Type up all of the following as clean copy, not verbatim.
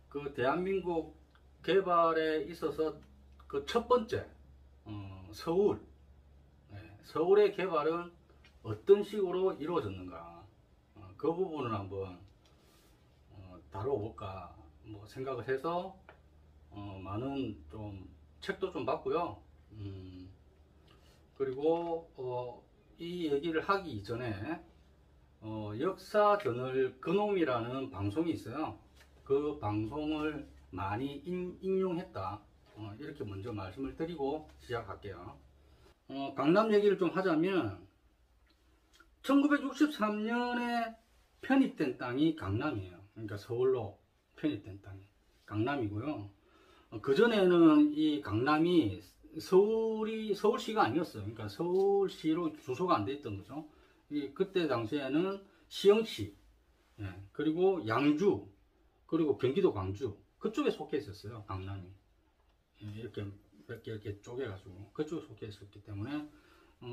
그 대한민국 개발에 있어서 그 첫 번째 서울, 서울의 개발은 어떤 식으로 이루어졌는가, 그 부분을 한번 다뤄볼까 뭐 생각을 해서 많은 좀 책도 좀 봤고요. 그리고 이 얘기를 하기 이전에 역사저널 그놈이라는 방송이 있어요. 그 방송을 많이 인용했다, 이렇게 먼저 말씀을 드리고 시작할게요. 강남 얘기를 좀 하자면 1963년에 편입된 땅이 강남이에요. 그러니까 서울로 편입된 땅이 강남이고요. 그전에는 이 강남이 서울시가 아니었어요. 그러니까 서울시로 주소가 안 돼 있던 거죠. 그때 당시에는 시흥시, 그리고 양주, 그리고 경기도 광주, 그쪽에 속해 있었어요. 강남이 이렇게 몇 개 이렇게 쪼개가지고 그쪽에 속해 있었기 때문에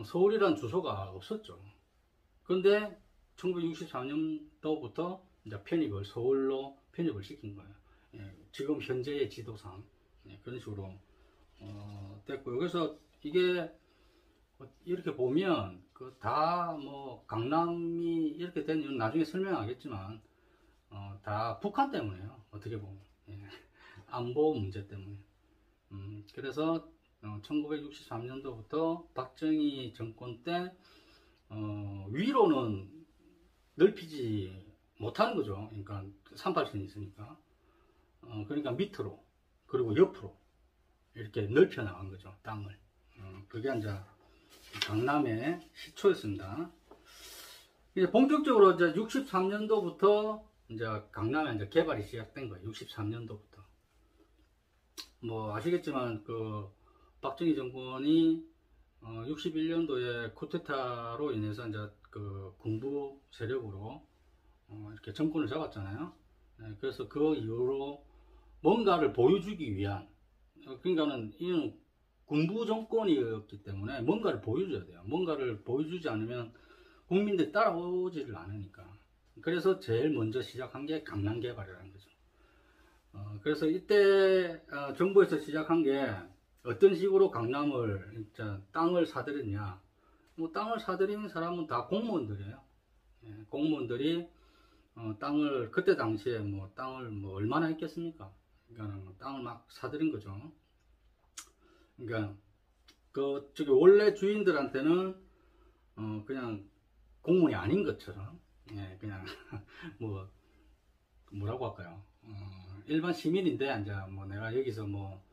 서울이란 주소가 없었죠. 그런데 1964년도부터 이제 편입을 서울로 편입을 시킨 거예요. 지금 현재의 지도상 그런 식으로 됐고요. 그래서 이게 이렇게 보면 다 뭐 강남이 이렇게 된 이유는 나중에 설명하겠지만 다 북한 때문에요. 어떻게 보면 안보 문제 때문에. 그래서 1963년도부터 박정희 정권 때 위로는 넓히지 못하는 거죠. 그러니까 38선이 있으니까. 그러니까 밑으로 그리고 옆으로 이렇게 넓혀 나간 거죠, 땅을. 그게 이제 강남의 시초였습니다. 이제 본격적으로 이제 63년도부터 이제 강남에 이제 개발이 시작된 거예요. 63년도부터. 뭐 아시겠지만 그 박정희 정권이 61년도에 쿠데타로 인해서 이제 그 군부 세력으로 이렇게 정권을 잡았잖아요. 그래서 그 이후로 뭔가를 보여주기 위한, 그러니까는 이는 군부 정권이었기 때문에 뭔가를 보여줘야 돼요. 뭔가를 보여주지 않으면 국민들이 따라오지를 않으니까. 그래서 제일 먼저 시작한 게 강남 개발이라는 거죠. 그래서 이때 정부에서 시작한 게 어떤 식으로 강남을 땅을 사들였냐. 뭐 땅을 사들이는 사람은 다 공무원들이에요. 공무원들이 땅을 그때 당시에 뭐 땅을 뭐 얼마나 했겠습니까? 그러니까 땅을 막 사들인 거죠. 그러니까 저기 원래 주인들한테는 그냥 공무원이 아닌 것처럼, 그냥 뭐라고 할까요? 일반 시민인데 이제 뭐 내가 여기서 뭐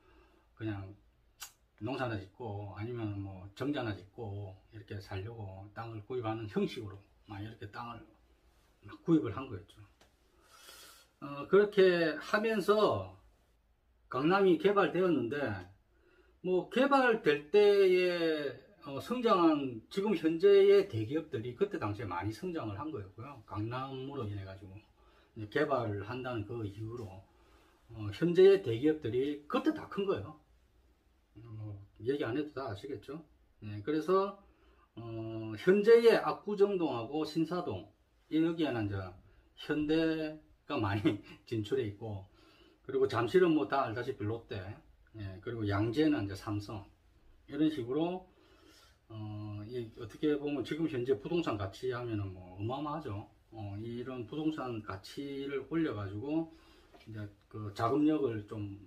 그냥 농사나 짓고 아니면 뭐 정자나 짓고 이렇게 살려고 땅을 구입하는 형식으로 막 이렇게 땅을 막 구입을 한 거였죠. 그렇게 하면서 강남이 개발되었는데, 뭐 개발될 때에 성장한 지금 현재의 대기업들이 그때 당시에 많이 성장을 한 거였고요. 강남으로 인해 가지고 개발을 한다는 그 이유로 현재의 대기업들이 그때 다 큰 거예요. 얘기 안 해도 다 아시겠죠. 그래서 현재의 압구정동하고 신사동, 여기에는 이제 현대가 많이 진출해 있고, 그리고 잠실은 뭐 다 알다시피 롯데, 그리고 양재는 이제 삼성, 이런 식으로 어떻게 보면 지금 현재 부동산 가치 하면은 뭐 어마어마하죠. 이런 부동산 가치를 올려 가지고 이제 그 자금력을 좀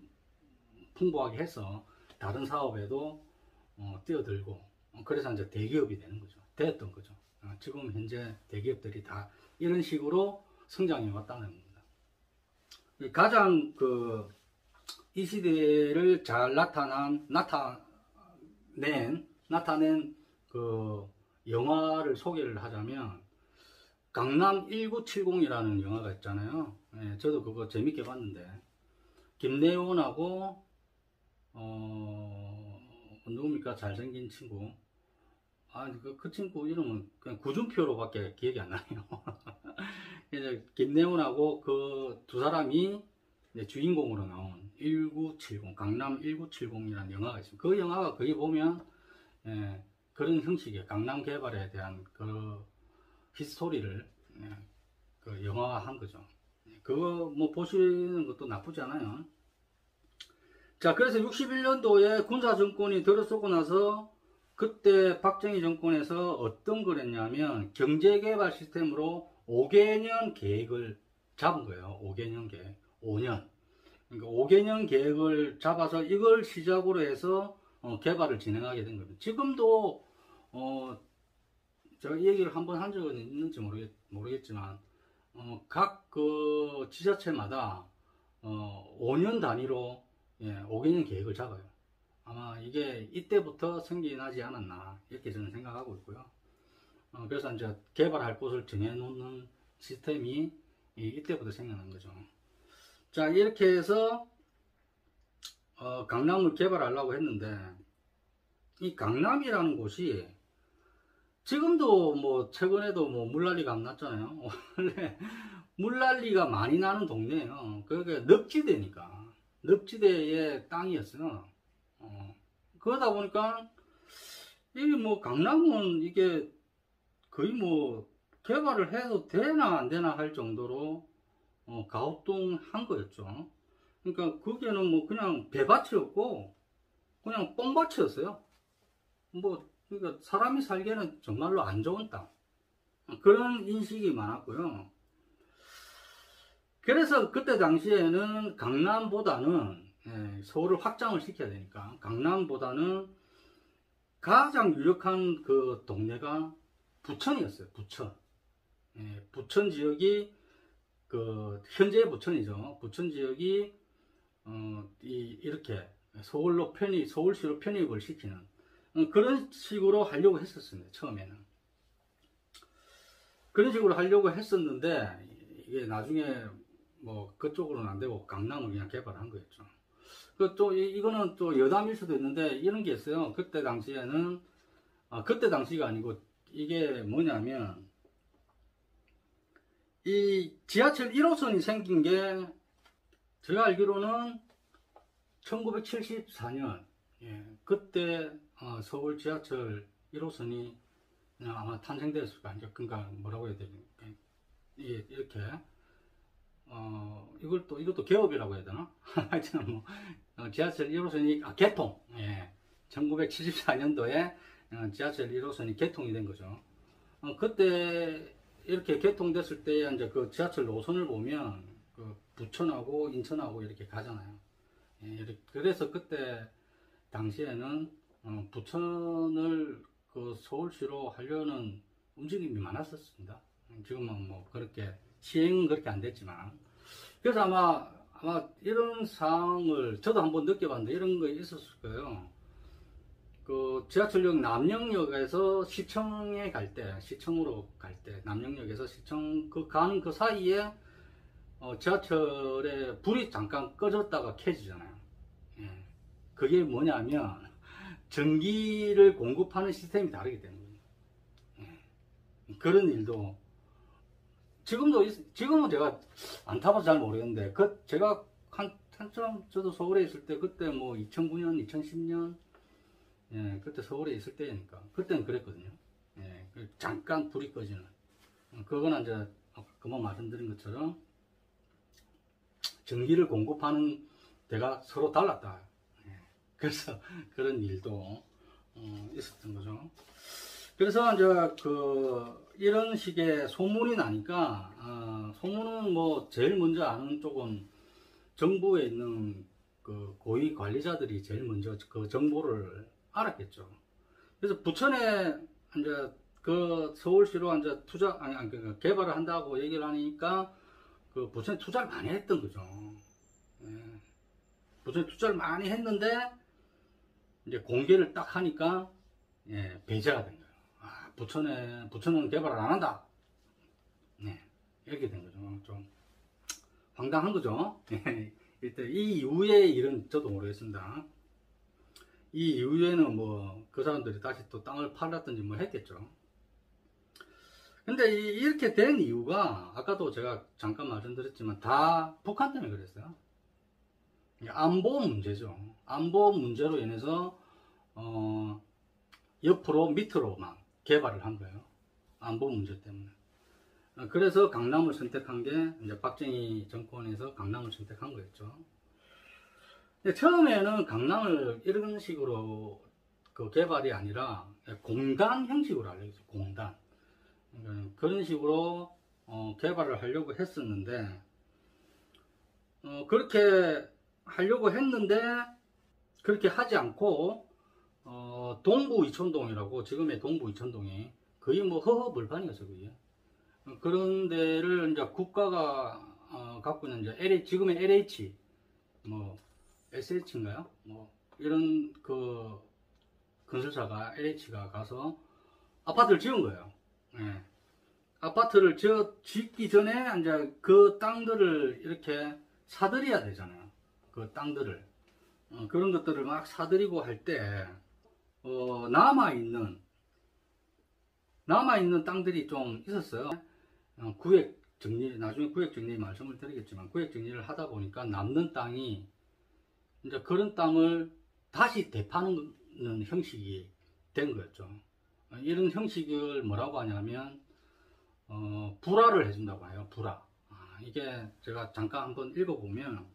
풍부하게 해서 다른 사업에도 뛰어들고, 그래서 이제 대기업이 되는 거죠. 됐던 거죠. 지금 현재 대기업들이 다 이런 식으로 성장해 왔다는 겁니다. 가장 이 시대를 잘 나타낸 그 영화를 소개를 하자면 강남 1970이라는 영화가 있잖아요. 저도 그거 재밌게 봤는데, 김래원하고 누굽니까? 잘생긴 친구. 그 친구 이름은 그냥 구준표로밖에 기억이 안 나네요. 이제 김래원하고 그 두 사람이 주인공으로 나온 1970, 강남 1970이라는 영화가 있습니다. 그 영화가 거기 보면 그런 형식의 강남 개발에 대한 그 히스토리를 그 영화화한 거죠. 그거 뭐 보시는 것도 나쁘지 않아요. 자, 그래서 61년도에 군사정권이 들어서고 나서 그때 박정희 정권에서 어떤 걸 했냐면 경제개발 시스템으로 5개년 계획을 잡은 거예요. 5개년 계획. 5년. 그러니까 5개년 계획을 잡아서 이걸 시작으로 해서 개발을 진행하게 된 겁니다. 지금도 제가 이 얘기를 한번 한 적은 있는지 모르겠지만 각 그 지자체마다 5년 단위로 5개년 계획을 잡아요. 아마 이게 이때부터 생겨나지 않았나 이렇게 저는 생각하고 있고요. 그래서 이제 개발할 곳을 정해놓는 시스템이 이때부터 생겨난 거죠. 자, 이렇게 해서 강남을 개발하려고 했는데 이 강남이라는 곳이 지금도 뭐 최근에도 뭐 물난리가 안 났잖아요. 원래 물난리가 많이 나는 동네예요. 그게 늪지대니까 늪지대의 땅이었어요. 그러다 보니까 이게 뭐 강남은 이게 거의 뭐 개발을 해도 되나 안 되나 할 정도로 가호뚱한 거였죠. 그러니까 거기에는 뭐 그냥 배밭이었고 그냥 뻥밭이었어요. 뭐 그러니까 사람이 살기에는 정말로 안 좋은 땅, 그런 인식이 많았고요. 그래서 그때 당시에는 강남보다는 서울을 확장을 시켜야 되니까 강남보다는 가장 유력한 그 동네가 부천이었어요. 부천. 부천 지역이 그 현재의 부천이죠. 부천 지역이 이렇게 서울시로 편입을 시키는 그런 식으로 하려고 했었습니다. 처음에는 그런 식으로 하려고 했었는데 이게 나중에 뭐 그쪽으로는 안 되고 강남을 그냥 개발한 거였죠. 이거는 또 여담일 수도 있는데 이런 게 있어요. 그때 당시에는 그때 당시가 아니고 이게 뭐냐면 이 지하철 1호선이 생긴 게 제가 알기로는 1974년 그때 서울 지하철 1호선이 아마 탄생되었을 거예요. 그러니까 뭐라고 해야 되니까 이렇게 이것도 개업이라고 해야 되나? 하여튼 뭐 지하철 1호선이 개통. 1974년도에 지하철 1호선이 개통이 된 거죠. 그때 이렇게 개통됐을 때 이제 그 지하철 노선을 보면 그 부천하고 인천하고 이렇게 가잖아요. 그래서 그때 당시에는 부천을 그 서울시로 하려는 움직임이 많았었습니다. 지금은 뭐 그렇게 시행은 그렇게 안 됐지만, 그래서 아마 이런 상황을 저도 한번 느껴봤는데 이런 거 있었을 거예요. 그 지하철역 남영역에서 시청에 갈 때, 시청으로 갈 때, 남영역에서 시청 가는 그 사이에 지하철에 불이 잠깐 꺼졌다가 켜지잖아요. 그게 뭐냐면 전기를 공급하는 시스템이 다르기 때문에 그런 일도 지금은 제가 안 타봐서 잘 모르겠는데 제가 한참 저도 서울에 있을 때 그때 뭐 2009년 2010년 그때 서울에 있을 때니까 그때는 그랬거든요. 잠깐 불이 꺼지는 그거는 이제 금방 말씀드린 것처럼 전기를 공급하는 데가 서로 달랐다. 그래서 그런 일도 있었던 거죠. 그래서 이제 이런 식의 소문이 나니까 소문은 뭐 제일 먼저 아는 쪽은 정부에 있는 그 고위 관리자들이 제일 먼저 그 정보를 알았겠죠. 그래서 부천에 이제 그 서울시로 이제 개발을 한다고 얘기를 하니까 그 부천에 투자를 많이 했던 거죠. 부천에 투자를 많이 했는데 이제 공개를 딱 하니까 배제가 된 거예요. 부천은 개발을 안 한다. 이렇게 된 거죠. 좀 황당한 거죠. 일단 이 이후의 일은 저도 모르겠습니다. 이 이후에는 뭐 그 사람들이 다시 또 땅을 팔았든지 뭐 했겠죠. 근데 이렇게 된 이유가 아까도 제가 잠깐 말씀드렸지만 다 북한 때문에 그랬어요. 안보 문제죠. 안보 문제로 인해서 옆으로 밑으로만 개발을 한 거예요. 안보 문제 때문에. 그래서 강남을 선택한 게 이제 박정희 정권에서 강남을 선택한 거였죠. 근데 처음에는 강남을 이런 식으로 그 개발이 아니라 공단 형식으로 하려고 했어요. 공단. 그런 식으로 개발을 하려고 했었는데 그렇게 하려고 했는데 그렇게 하지 않고 동부 이촌동이라고, 지금의 동부 이촌동이 거의 뭐 허허벌판이었어요. 그게. 그런 데를 이제 국가가 갖고 있는 이제 지금의 LH, 뭐 SH인가요? 뭐 이런 그 건설사가 LH가 가서 아파트를 지은 거예요. 예. 아파트를 짓기 전에 이제 그 땅들을 이렇게 사들여야 되잖아요. 그 땅들을. 그런 것들을 막 사들이고 할 때, 남아있는 땅들이 좀 있었어요. 구획 정리, 나중에 구획 정리 말씀을 드리겠지만, 구획 정리를 하다 보니까 남는 땅이, 이제 그런 땅을 다시 되파는 형식이 된 거였죠. 이런 형식을 뭐라고 하냐면, 불화를 해준다고 해요. 불화. 이게 제가 잠깐 한번 읽어보면,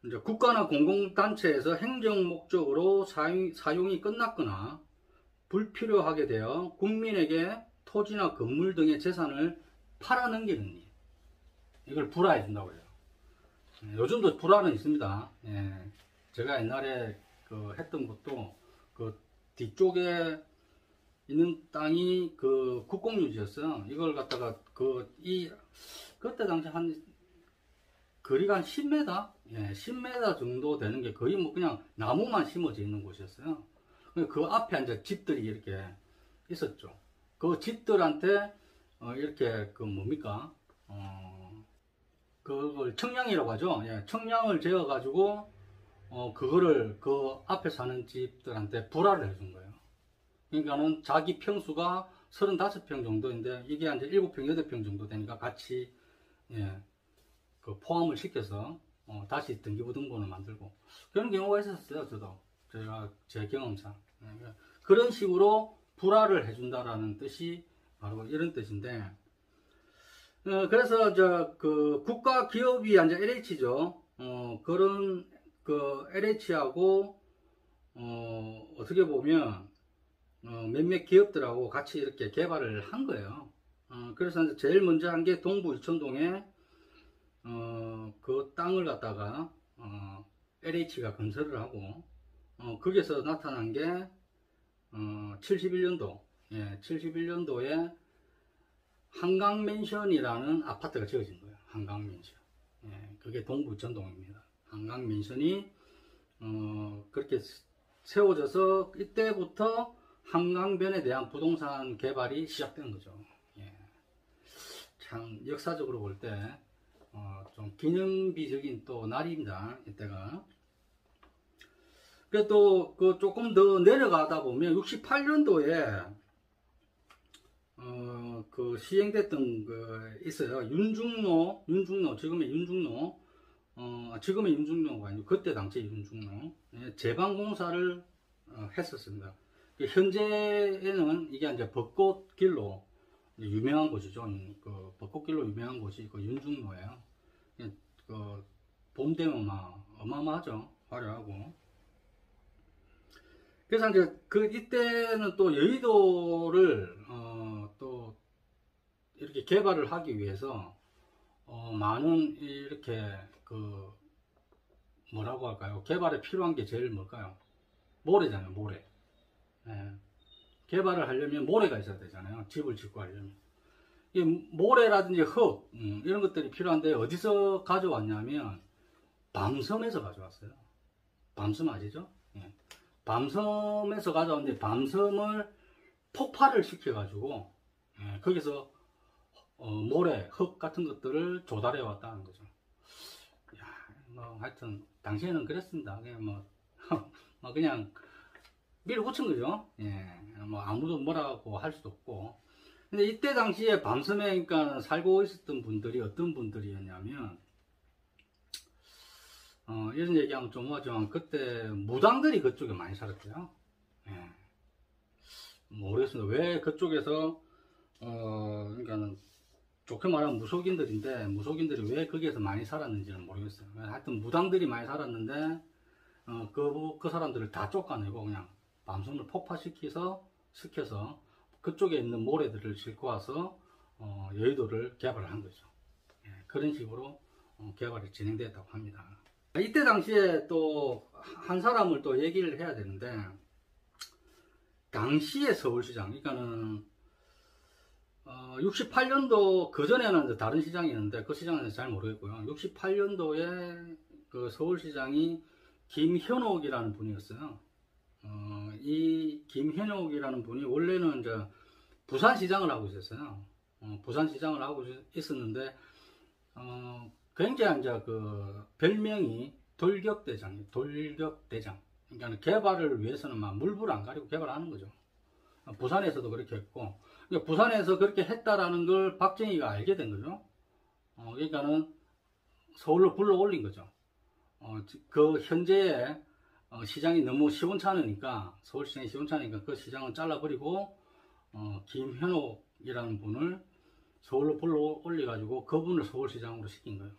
이제 국가나 공공단체에서 행정 목적으로 사용이 끝났거나 불필요하게 되어 국민에게 토지나 건물 등의 재산을 팔아넘기는 일, 이걸 불화해 준다고 해요. 요즘도 불화는 있습니다. 예. 제가 옛날에 했던 것도 그 뒤쪽에 있는 땅이 그 국공유지였어요. 이걸 갖다가 그때 당시 한 거리가 한 10m? 예, 10m 정도 되는 게 거의 뭐 그냥 나무만 심어져 있는 곳이었어요. 그 앞에 이제 집들이 이렇게 있었죠. 그 집들한테 이렇게 뭡니까? 그걸 청량이라고 하죠. 예, 청량을 재어 가지고 그거를 그 앞에 사는 집들한테 불화를 해준 거예요. 그러니까는 자기 평수가 35평 정도인데 이게 이제 7평, 8평 정도 되니까 같이, 예, 그 포함을 시켜서 다시 등기부등본을 만들고 그런 경우가 있었어요. 제 경험상. 예, 그런 식으로 불화를 해준다라는 뜻이 바로 이런 뜻인데, 그래서 국가 기업이 이제 LH죠. 그런 LH하고 어떻게 보면 몇몇 기업들하고 같이 이렇게 개발을 한 거예요. 그래서 이제 제일 먼저 한 게 동부 이촌동에 그 땅을 갖다가 LH가 건설을 하고 거기서 나타난 게 71년도, 예, 71년도에 한강맨션이라는 아파트가 지어진 거예요. 한강맨션. 예, 그게 동부 이촌동입니다. 한강맨션이 그렇게 세워져서 이때부터 한강변에 대한 부동산 개발이 시작된 거죠. 예. 참 역사적으로 볼 때 좀 기념비적인 또 날입니다. 이때가. 그래 또 조금 더 내려가다 보면 68년도에 시행됐던 있어요. 윤중로, 지금의 윤중로가 아니고 그때 당시 윤중로, 예, 재방공사를 했었습니다. 현재에는 이게 이제 벚꽃길로 유명한 곳이죠. 벚꽃길로 유명한 곳이 윤중로예요. 봄 되면 막 어마어마하죠. 화려하고. 그래서 이제 이때는 또 여의도를 또 이렇게 개발을 하기 위해서 많은 이렇게 뭐라고 할까요? 개발에 필요한 게 제일 뭘까요? 모래잖아요. 모래. 예. 개발을 하려면 모래가 있어야 되잖아요. 집을 짓고 하려면. 이 모래라든지 흙, 이런 것들이 필요한데 어디서 가져왔냐면 밤섬에서 가져왔어요. 밤섬 아시죠? 예. 밤섬에서 가져왔는데 밤섬을 폭발을 시켜가지고, 예, 거기서 모래, 흙 같은 것들을 조달해 왔다는 거죠. 야, 뭐 하여튼 당시에는 그랬습니다. 그냥 뭐 그냥 밀어붙인 거죠. 예, 뭐 아무도 뭐라고 할 수도 없고. 근데 이때 당시에 밤섬에 그러니까 살고 있었던 분들이 어떤 분들이었냐면, 이런 얘기하면 좀 뭐하지만 그때 무당들이 그쪽에 많이 살았대요. 예. 모르겠습니다. 왜 그쪽에서 그러니까는 좋게 말하면 무속인들인데, 무속인들이 왜 거기에서 많이 살았는지는 모르겠어요. 하여튼 무당들이 많이 살았는데, 그 사람들을 다 쫓아내고 그냥 밤섬을 폭파시켜서 그쪽에 있는 모래들을 싣고 와서 여의도를 개발을 한 거죠. 예, 그런 식으로 개발이 진행됐다고 합니다. 이때 당시에 또 한 사람을 또 얘기를 해야 되는데, 당시의 서울시장, 그러니까는 68년도 그 전에는 다른 시장이었는데 그 시장은 잘 모르겠고요. 68년도에 그 서울시장이 김현옥이라는 분이었어요. 이 김현옥이라는 분이 원래는 이제 부산시장을 하고 있었어요. 부산시장을 하고 있었는데 굉장히 이제 그 별명이 돌격대장. 그러니까 개발을 위해서는 막 물불 안 가리고 개발하는 거죠. 부산에서도 그렇게 했고, 그러니까 부산에서 그렇게 했다라는 걸 박정희가 알게 된 거죠. 그러니까는 서울로 불러 올린 거죠. 그 현재의 시장이 너무 시원찮으니까, 서울시장이 시원찮으니까 그 시장은 잘라버리고 김현옥이라는 분을 서울로 불러 올려가지고 그분을 서울시장으로 시킨 거예요.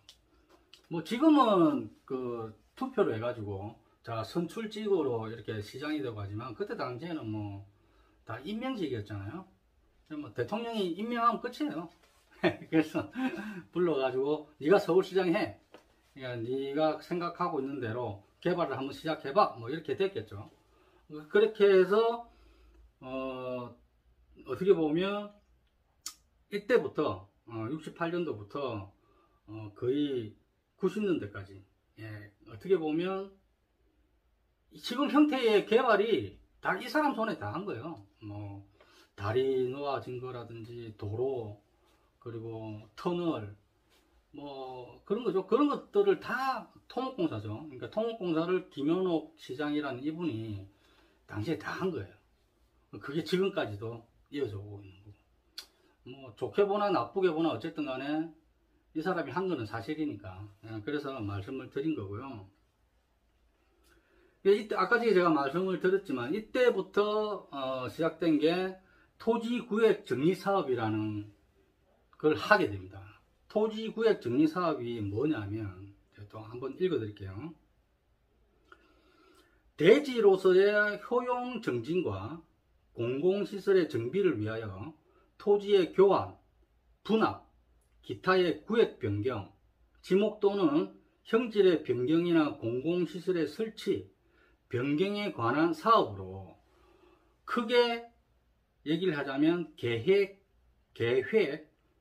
뭐 지금은 그 투표로 해가지고 자 선출직으로 이렇게 시장이 되고 하지만, 그때 당시에는 뭐 다 임명직이었잖아요. 뭐 대통령이 임명하면 끝이에요. 그래서 불러가지고 네가 서울시장 해. 그러니까 네가 생각하고 있는 대로 개발을 한번 시작해봐. 뭐 이렇게 됐겠죠. 그렇게 해서 어떻게 보면 이때부터 68년도부터 거의 90년대까지, 예, 어떻게 보면 지금 형태의 개발이 다 이 사람 손에 다 한 거예요. 뭐 다리 놓아진 거라든지 도로, 그리고 터널, 뭐 그런 거죠. 그런 것들을 다 토목공사죠. 그러니까 토목공사를 김현옥 시장이라는 이분이 당시에 다 한 거예요. 그게 지금까지도 이어져 오고 있는 거고, 뭐 좋게 보나 나쁘게 보나 어쨌든 간에 이 사람이 한 거는 사실이니까, 그래서 말씀을 드린 거고요. 이때 아까 제가 말씀을 드렸지만 이때부터 시작된 게 토지구획 정리사업이라는 걸 하게 됩니다. 토지구획 정리사업이 뭐냐면, 제가 또 한번 읽어 드릴게요. 대지로서의 효용 정진과 공공시설의 정비를 위하여 토지의 교환, 분합, 기타의 구획 변경, 지목 또는 형질의 변경이나 공공시설의 설치, 변경에 관한 사업으로, 크게 얘기를 하자면 계획,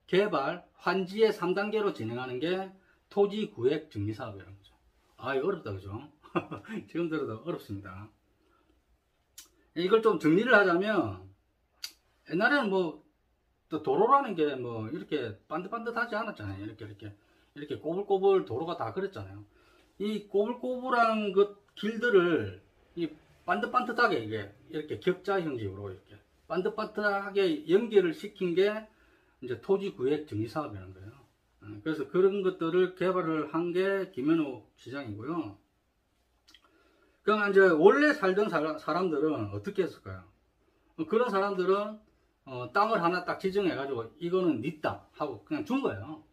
개발, 환지의 3단계로 진행하는 게 토지구획 정리사업이라는 거죠. 아, 이거 어렵다, 그죠? 지금 들어도 어렵습니다. 이걸 좀 정리를 하자면, 옛날에는 뭐 또 도로라는 게 뭐 이렇게 반듯반듯하지 않았잖아요. 이렇게 꼬불꼬불 도로가 다 그랬잖아요. 이 꼬불꼬불한 그 길들을 이 반듯반듯하게 이렇게 격자 형식으로 이렇게 반듯반듯하게 연결을 시킨 게 이제 토지구획 정리사업이라는 거예요. 그래서 그런 것들을 개발을 한 게 김현옥 시장이고요. 그러니까 이제 원래 살던 사람들은 어떻게 했을까요? 그런 사람들은 땅을 하나 딱 지정해가지고 이거는 네 땅 하고 그냥 준 거예요.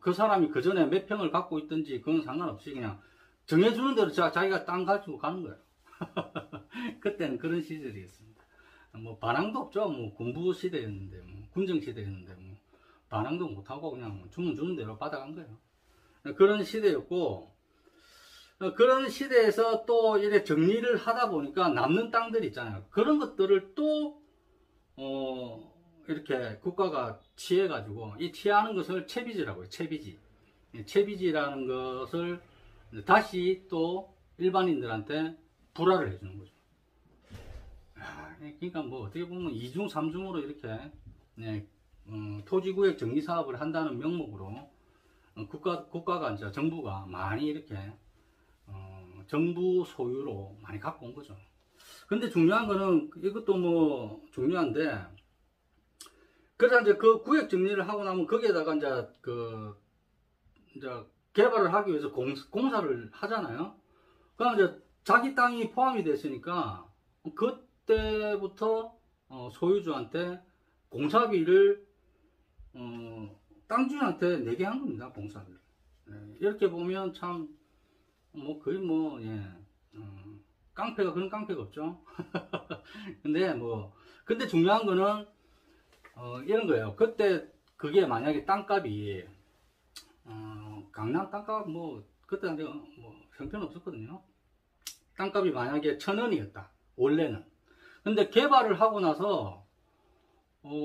그 사람이 그 전에 몇 평을 갖고 있든지 그건 상관없이 그냥 정해주는 대로 자기가 땅 가지고 가는 거예요. 그때는 그런 시절이었습니다. 뭐 반항도 없죠. 뭐 군부 시대였는데, 뭐 군정 시대였는데, 뭐 반항도 못하고 그냥 주는 대로 받아간 거예요. 그런 시대였고, 그런 시대에서 또 이렇게 정리를 하다 보니까 남는 땅들 있잖아요. 그런 것들을 또 이렇게 국가가 취해가지고, 이 취하는 것을 채비지라고 해요. 채비지라는 것을 다시 또 일반인들한테 불화를 해주는 거죠. 그러니까 뭐 어떻게 보면 2중 3중으로 이렇게, 네, 토지구획 정리사업을 한다는 명목으로 국가가 이제 정부가 많이 이렇게 정부 소유로 많이 갖고 온 거죠. 근데 중요한 거는, 이것도 뭐 중요한데, 그래서 이제 그 구획 정리를 하고 나면 거기에다가 이제 개발을 하기 위해서 공사를 하잖아요. 그럼 이제 자기 땅이 포함이 됐으니까 그때부터 소유주한테 공사비를 땅 주인한테 내게 한 겁니다. 공사비를. 이렇게 보면 참 뭐 거의 뭐 깡패가 그런 깡패가 없죠. 근데 중요한 거는 이런 거예요. 그때 그게 만약에 땅값이 강남 땅값 그때 뭐 형편없었거든요. 땅값이 만약에 1,000원이었다 원래는. 근데 개발을 하고 나서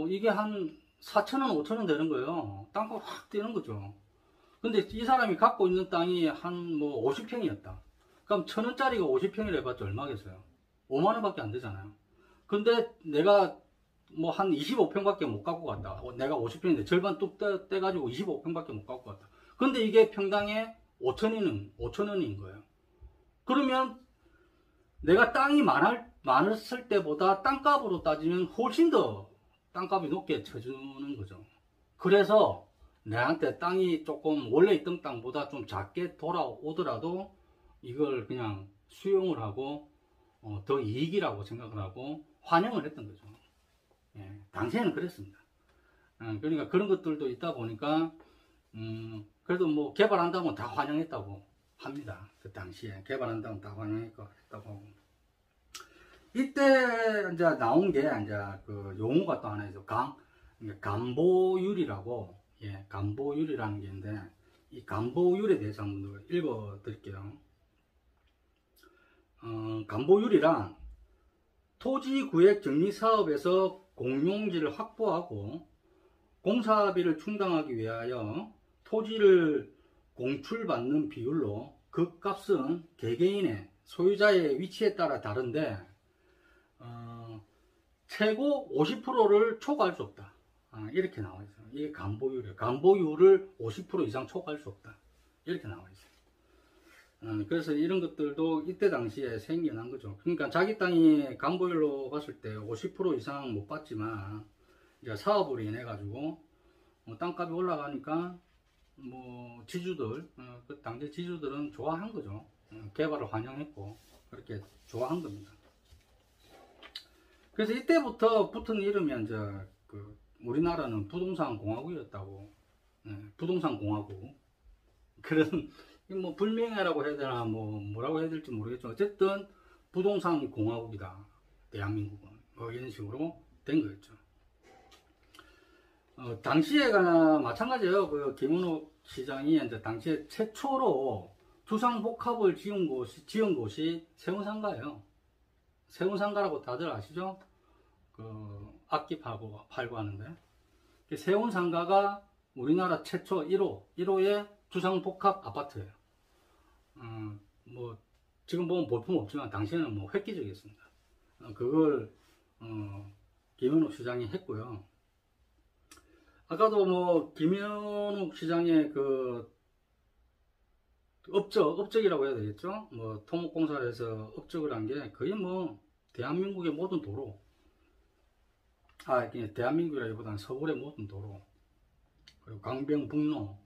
이게 한 4,000원 5,000원 되는 거예요. 땅값 확 뛰는 거죠. 근데 이 사람이 갖고 있는 땅이 한 뭐 50평이었다. 그럼 1,000원짜리가 50평이라 해봤자 얼마겠어요? 5만원 밖에 안 되잖아요. 근데 내가 뭐 한 25평밖에 못 갖고 갔다. 내가 50평인데 절반 뚝 떼가지고 25평밖에 못 갖고 갔다. 근데 이게 평당에 5,000원인 거예요. 그러면 내가 땅이 많았을 때보다 땅값으로 따지면 훨씬 더 땅값이 높게 쳐주는 거죠. 그래서 내한테 땅이 조금 원래 있던 땅보다 좀 작게 돌아오더라도 이걸 그냥 수용을 하고 더 이익이라고 생각을 하고 환영을 했던 거죠. 당시에는 그랬습니다. 그러니까 그런 것들도 있다 보니까 그래도 뭐 개발한다면 다 환영했다고 합니다. 그 당시에 개발한다면 다 환영했다고 하고. 이때 이제 나온 게 이제 그 용어가 또 하나 있어. 간보율이라고. 간보율이라는 게 있는데, 이 간보율에 대해서 한번 읽어 드릴게요. 간보율이란 토지구획 정리 사업에서 공용지를 확보하고 공사비를 충당하기 위하여 토지를 공출받는 비율로 그 값은 개개인의 소유자의 위치에 따라 다른데 최고 50%를 초과할 수 없다. 이렇게 나와 있어요. 이게 간보율이에요. 간보율을 50% 이상 초과할 수 없다. 이렇게 나와 있어요. 그래서 이런 것들도 이때 당시에 생겨난 거죠. 그러니까 자기 땅이 간보율로 봤을 때 50% 이상 못 받지만 이제 사업으로 인해 가지고 땅값이 올라가니까 뭐 지주들, 그 당시 지주들은 좋아한 거죠. 개발을 환영했고 그렇게 좋아한 겁니다. 그래서 이때부터 붙은 이름이 이제 우리나라는 부동산 공화국이었다고. 부동산 공화국. 그런 뭐 불명예라고 해야 되나 뭐라고 해야 될지 모르겠지만 어쨌든 부동산 공화국이다. 대한민국은 뭐 이런 식으로 된 거였죠. 당시에가 마찬가지예요. 그 김은옥 시장이 이제 당시에 최초로 주상복합을 지은 곳이 세운상가예요. 세운상가라고 다들 아시죠? 그 악기 팔고 하는데 세운상가가 우리나라 최초 1호의 주상복합 아파트예요. 뭐 지금 보면 볼품 없지만 당시에는 뭐 획기적이었습니다. 그걸 김현욱 시장이 했고요. 아까도 뭐 김현욱 시장의 그 업적이라고 해야 되겠죠? 뭐 토목공사를 해서 업적을 한 게 거의 뭐 대한민국의 모든 도로, 대한민국이라기보다는 서울의 모든 도로, 그리고 강변북로,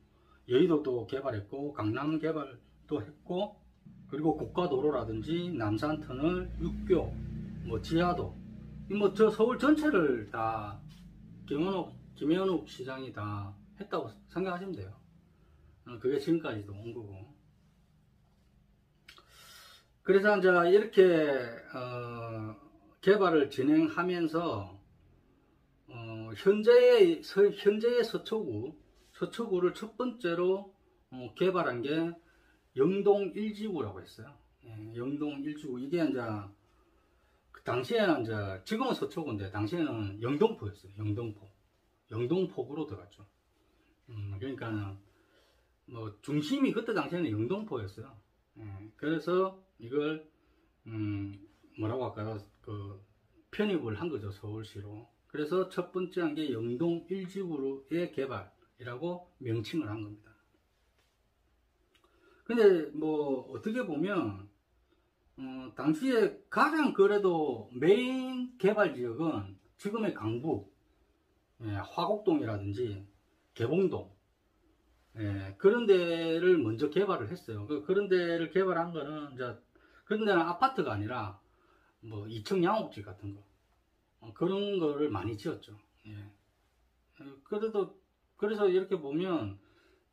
여의도도 개발했고 강남 개발도 했고, 그리고 국가도로라든지 남산터널, 육교, 뭐 지하도, 뭐 저 서울 전체를 다 김현욱 시장이 다 했다고 생각하시면 돼요. 그게 지금까지도 온 거고. 그래서 이제 이렇게 개발을 진행하면서 현재의 서초구를 첫 번째로 개발한 게 영동 1지구라고 했어요. 영동 1지구. 이게 이제 그 당시에는 이제 지금은 서초구인데 당시에는 영동포였어요. 영동포구로 들어갔죠. 그러니까 뭐 중심이 그때 당시에는 영동포였어요. 그래서 이걸 뭐라고 할까요? 그 편입을 한 거죠, 서울시로. 그래서 첫 번째 한 게 영동 1지구의 개발이라고 명칭을 한 겁니다. 근데 뭐 어떻게 보면 당시에 가장 그래도 메인 개발 지역은 지금의 강북, 화곡동이라든지 개봉동, 그런 데를 먼저 개발을 했어요. 그런 데를 개발한 거는 이제 그런 데는 아파트가 아니라 뭐 2층 양옥집 같은 거, 그런 거를 많이 지었죠. 예. 그래서 이렇게 보면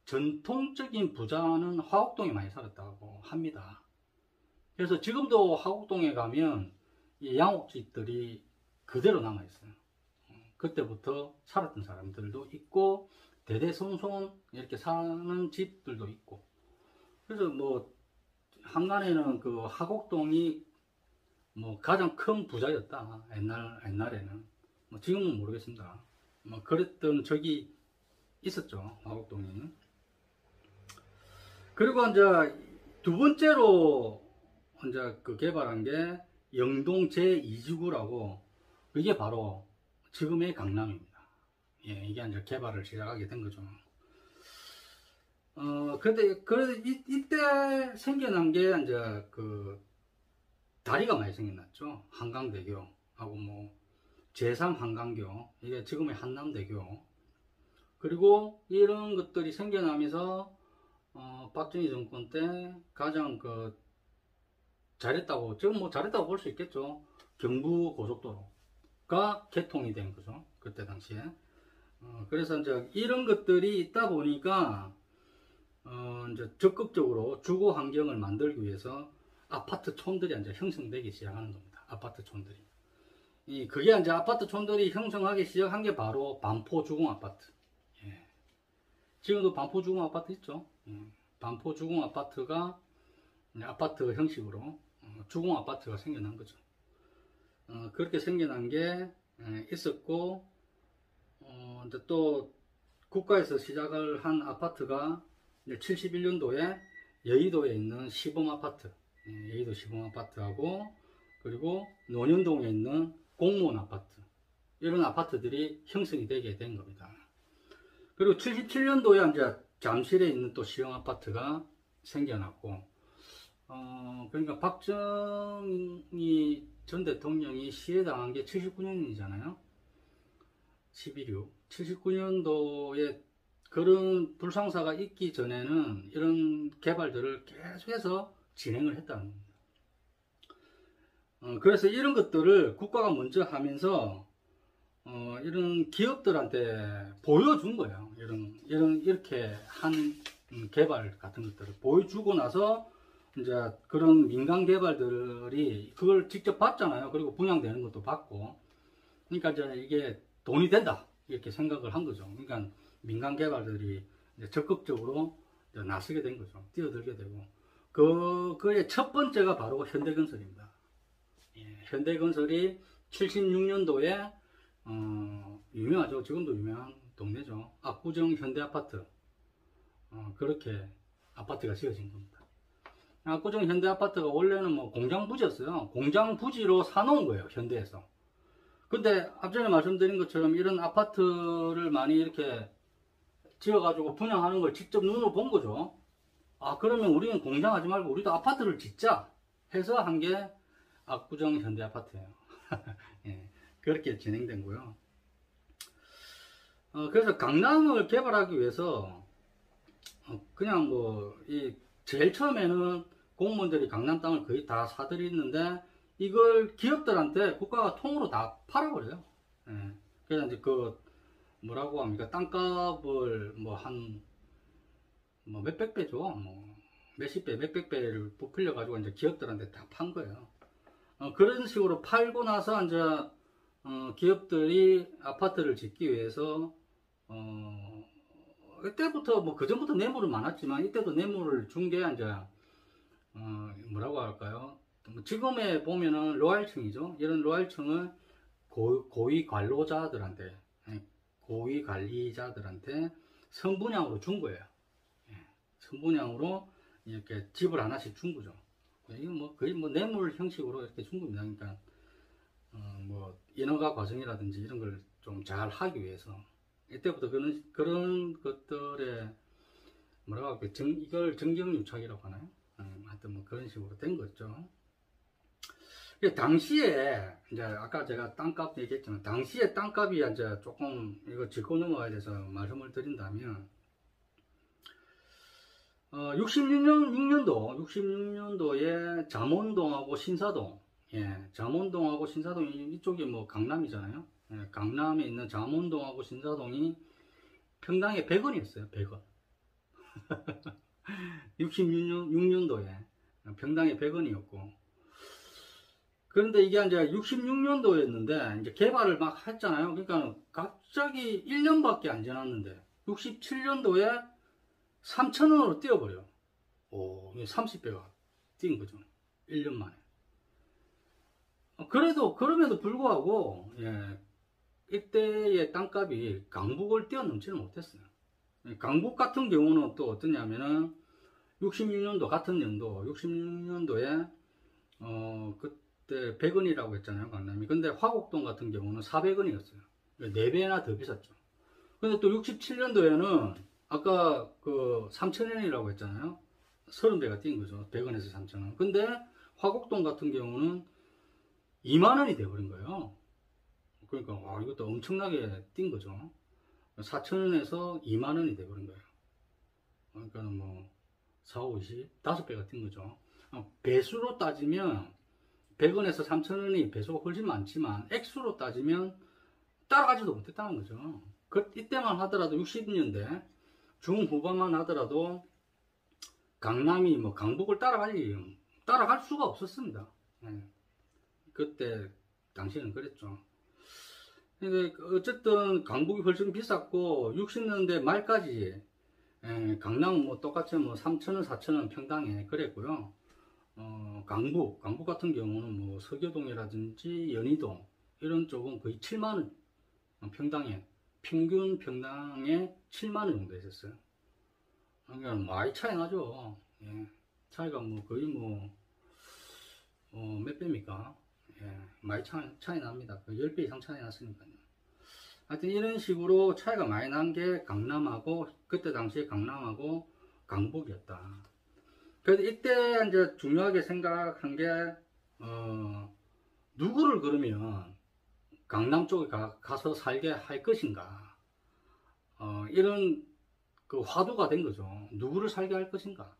전통적인 부자는 화곡동에 많이 살았다고 합니다. 그래서 지금도 화곡동에 가면 이 양옥집들이 그대로 남아있어요. 그때부터 살았던 사람들도 있고 대대손손 이렇게 사는 집들도 있고, 그래서 뭐 한간에는 그 화곡동이 뭐 가장 큰 부자였다, 옛날에는. 뭐 지금은 모르겠습니다. 뭐 그랬던 적이 있었죠, 화곡동이. 그리고 이제 두 번째로 이제 그 개발한 게 영동 제2지구라고, 이게 바로 지금의 강남입니다. 예, 이게 이제 개발을 시작하게 된 거죠. 그래도 이때 생겨난 게 이제 그 다리가 많이 생겨났죠. 한강대교하고 뭐 제3 한강교, 이게 지금의 한남대교. 그리고 이런 것들이 생겨나면서 박정희 정권 때 가장 그 잘했다고, 지금 뭐 잘했다고 볼 수 있겠죠. 경부고속도로가 개통이 된 거죠, 그때 당시에. 그래서 이제 이런 것들이 있다 보니까 이제 적극적으로 주거 환경을 만들기 위해서 아파트촌들이 이제 형성되기 시작하는 겁니다. 아파트촌들이. 그게 이제 아파트촌들이 형성하기 시작한 게 바로 반포 주공 아파트. 예. 지금도 반포 주공 아파트 있죠. 반포 주공 아파트가 아파트 형식으로 주공 아파트가 생겨난 거죠. 그렇게 생겨난 게 있었고, 이제 또 국가에서 시작을 한 아파트가 71년도에 여의도에 있는 시범아파트, 여의도 시범아파트하고, 그리고 논현동에 있는 공무원 아파트, 이런 아파트들이 형성이 되게 된 겁니다. 그리고 77년도에 이제 잠실에 있는 또 시형 아파트가 생겨났고, 그러니까 박정희 전 대통령이 시해당한 게 79년이잖아요. 11.6. 79년도에 그런 불상사가 있기 전에는 이런 개발들을 계속해서 진행을 했다는 겁니다. 그래서 이런 것들을 국가가 먼저 하면서 이런 기업들한테 보여준 거예요. 이렇게 한 개발 같은 것들을 보여주고 나서 이제 그런 민간 개발들이 그걸 직접 봤잖아요. 그리고 분양되는 것도 봤고, 그러니까 이제 이게 돈이 된다, 이렇게 생각을 한 거죠. 그러니까 민간 개발들이 이제 적극적으로 이제 나서게 된 거죠. 뛰어들게 되고, 그의 첫 번째가 바로 현대건설입니다. 예, 현대건설이 76년도에 유명하죠. 지금도 유명한 동네죠. 압구정 현대아파트. 그렇게 아파트가 지어진 겁니다. 압구정 현대아파트가 원래는 뭐 공장 부지였어요. 공장 부지로 사놓은 거예요, 현대에서. 근데 앞전에 말씀드린 것처럼 이런 아파트를 많이 이렇게 지어가지고 분양하는 걸 직접 눈으로 본 거죠. 그러면 우리는 공장 하지 말고 우리도 아파트를 짓자 해서 한 게 압구정 현대아파트예요. 예, 그렇게 진행된 거요. 그래서 강남을 개발하기 위해서 그냥 뭐 제일 처음에는 공무원들이 강남 땅을 거의 다 사들이는데, 이걸 기업들한테 국가가 통으로 다 팔아버려요. 예. 그래서 이제 뭐라고 합니까? 땅값을 뭐 몇백 배죠. 뭐 몇십 배, 몇백 배를 부풀려 가지고 이제 기업들한테 다 판 거예요. 그런 식으로 팔고 나서 이제 기업들이 아파트를 짓기 위해서 이때부터 뭐 그전부터 뇌물은 많았지만 이때도 뇌물을 준 게 이제 뭐라고 할까요? 지금에 보면은 로얄층이죠. 이런 로얄층을 고위 관로자들한테, 고위 관리자들한테 선분양으로 준 거예요. 선분양으로 이렇게 집을 하나씩 준 거죠. 이건 뭐 거의 뭐 뇌물 형식으로 이렇게 준 겁니다. 그러니까 뭐 인허가 과정이라든지 이런 걸 좀 잘 하기 위해서 이때부터 그런 것들에 뭐라고 할까요? 이걸 정경유착이라고 하나요? 하여튼 뭐 그런 식으로 된 거죠. 당시에 이제 아까 제가 땅값 얘기했지만, 당시에 땅값이 이제 조금 이거 짚고 넘어가야 돼서 말씀을 드린다면, 66년도에 잠원동하고 신사동, 잠원동하고 신사동 이쪽이 뭐 강남이잖아요. 예, 강남에 있는 잠원동하고 신사동이 평당에 100원이었어요. 100원. 66년도에 평당에 100원이었고. 그런데 이게 이제 66년도였는데 이제 개발을 막 했잖아요. 그러니까 갑자기 1년밖에 안 지났는데 67년도에 3,000원으로 뛰어버려. 오, 30배가 뛴 거죠. 1년 만에. 그럼에도 불구하고, 예, 이때의 땅값이 강북을 뛰어넘지는 못했어요. 강북 같은 경우는 또 어떠냐면은, 66년도, 같은 연도, 66년도에, 그때 100원이라고 했잖아요, 강남이. 근데 화곡동 같은 경우는 400원이었어요. 4배나 더 비쌌죠. 근데 또 67년도에는, 아까 그 3,000원이라고 했잖아요. 30배가 뛴 거죠. 100원에서 3,000원. 근데 화곡동 같은 경우는 2만원이 돼버린 거예요. 그러니까, 와, 이것도 엄청나게 뛴 거죠. 4,000원에서 2만원이 돼버린 거예요. 그러니까 뭐, 4, 5, 20, 5배가 뛴 거죠. 배수로 따지면, 100원에서 3,000원이 배수가 훨씬 많지만, 액수로 따지면 따라가지도 못했다는 거죠. 이때만 하더라도 60년대, 중후반만 하더라도, 강남이 뭐 강북을 따라갈 수가 없었습니다. 네. 그때 당시에는 그랬죠. 근데 어쨌든 강북이 훨씬 비쌌고 60년대 말까지 강남은 뭐 똑같이 뭐 3,000원, 4,000원 평당에 그랬고요. 강북 같은 경우는 뭐 서교동이라든지 연희동 이런 쪽은 거의 7만원 평당에, 평균 평당에 7만원 정도 했었어요. 그러니까 많이 차이 나죠. 예. 차이가 뭐 거의 뭐 몇 배입니까? 예. 많이 차이 납니다. 10배 이상 차이 났으니까요. 하여튼 이런 식으로 차이가 많이 난 게 강남하고, 그때 당시에 강남하고 강북이었다. 그래서 이때 이제 중요하게 생각한 게, 누구를 그러면 강남 쪽에 가서 살게 할 것인가. 이런 그 화두가 된 거죠. 누구를 살게 할 것인가.